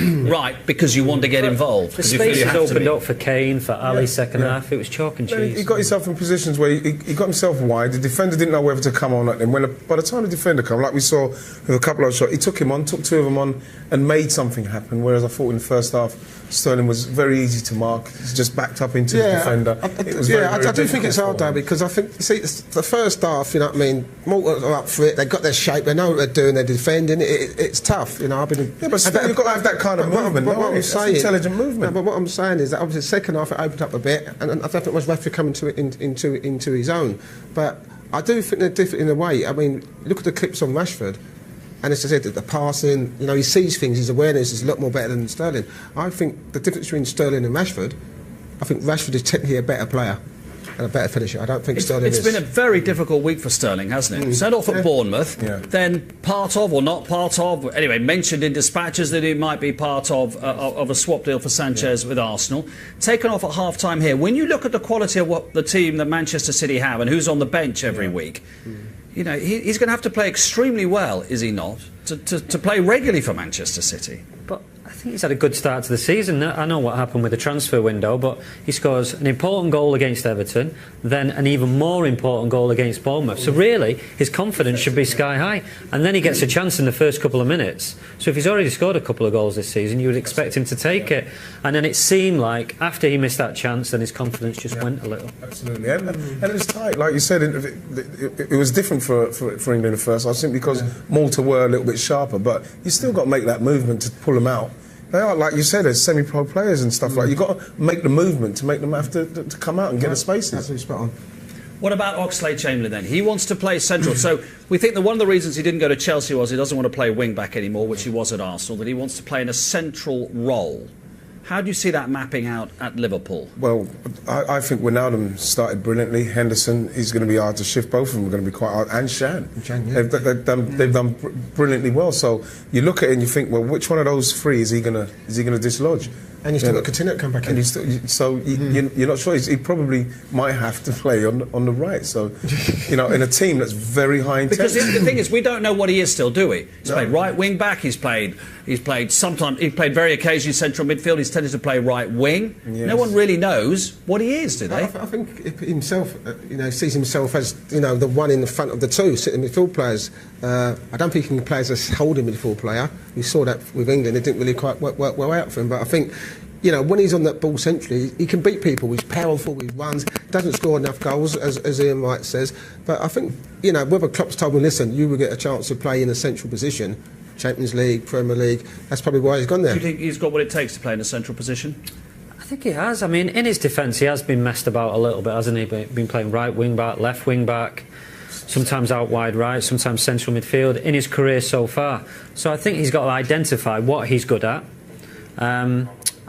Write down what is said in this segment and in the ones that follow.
right because you want to get involved. The spaces opened up for Kane, for Ali second half. It was chalk and cheese. He got himself in positions where he got himself wide. The defender didn't know whether to come on at him. By the time the defender came, like we saw with a couple of shots, he took him on, took two of them on, and made something happen. Whereas I thought in the first half, Sterling was very easy to mark. He's just backed up into the defender. I do think it's hard though, because I think, see, the first half, you know what I mean, Malta are up for it, they've got their shape, they know what they're doing, they're defending, it's tough, you know. But still, you've got to have that kind of movement. What I'm saying, intelligent movement. But what I'm saying is that obviously the second half it opened up a bit, and I don't think it was Rashford coming into his own. But I do think they're different in a way. I mean, look at the clips on Rashford. And as I said, the passing, you know, he sees things, his awareness is a lot more better than Sterling. I think the difference between Sterling and Rashford, I think Rashford is technically a better player and a better finisher. I don't think Sterling is. It's been a very difficult week for Sterling, hasn't it? Sent off at Bournemouth, then part of, or not part of, anyway, mentioned in dispatches that he might be part of a swap deal for Sanchez with Arsenal. Taken off at half-time here. When you look at the quality of what the team that Manchester City have and who's on the bench every week, you know, he's going to have to play extremely well, is he not, to play regularly for Manchester City? But I think he's had a good start to the season. I know what happened with the transfer window, but he scores an important goal against Everton, then an even more important goal against Bournemouth. So really, his confidence should be sky high. And then he gets a chance in the first couple of minutes. So if he's already scored a couple of goals this season, you would expect him to take it. And then it seemed like, after he missed that chance, then his confidence just went a little. Absolutely. And it was tight. Like you said, it was different for England at first, I think, because Malta were a little bit sharper. But you still got to make that movement to pull them out. They are, like you said, as semi-pro players and stuff like. You've got to make the movement to make them have to come out and get the spaces. Absolutely spot on. What about Oxlade-Chamberlain then? He wants to play central. So we think that one of the reasons he didn't go to Chelsea was he doesn't want to play wing-back anymore, which he was at Arsenal, that he wants to play in a central role. How do you see that mapping out at Liverpool? Well, I think Wijnaldum started brilliantly. Henderson, he's going to be hard to shift. Both of them are going to be quite hard. And Shan. They've done brilliantly well. So you look at it and you think, well, which one of those three is he going to dislodge? And you still got Coutinho to come back in. You're not sure. He probably might have to play on the right. So, you know, in a team that's very high intensity. Because the thing is, we don't know what he is still, do we? He's played right wing back. He's played very occasionally central midfield. He's tended to play right wing. Yes. No one really knows what he is, do they? I think himself, you know, sees himself as, you know, the one in the front of the two sitting midfield players. I don't think he can play as a holding midfield player. We saw that with England. It didn't really quite work well out for him. But I think, you know, when he's on that ball centrally, he can beat people. He's powerful, he runs, doesn't score enough goals, as Ian Wright says. But I think, you know, whether Klopp's told him, listen, you will get a chance to play in a central position, Champions League, Premier League, that's probably why he's gone there. Do you think he's got what it takes to play in a central position? I think he has. I mean, in his defence, he has been messed about a little bit, hasn't he? Been playing right wing back, left wing back, sometimes out wide right, sometimes central midfield in his career so far. So I think he's got to identify what he's good at.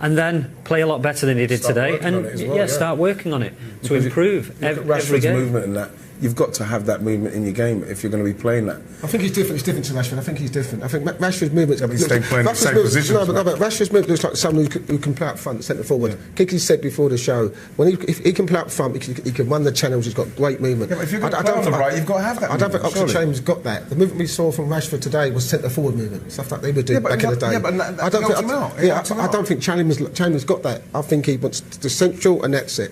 And then play a lot better than he did today, and start working on it to improve every game. Movement and that. You've got to have that movement in your game if you're going to be playing that. I think he's different. He's different to Rashford. I think he's different. I think Rashford's movement. He's staying playing in the same position. No, but Rashford's movement looks like someone who can play up front, centre forward. Kiki said before the show, if he can play up front, he can run the channels. He's got great movement. Yeah, but if you're going to play on the right, you've got to have that. I don't think Oxlade-Chamberlain's got that. The movement we saw from Rashford today was centre forward movement, stuff like they would do back in the day. Yeah, but I don't think Chambers got that. I think he wants the central, and that's it.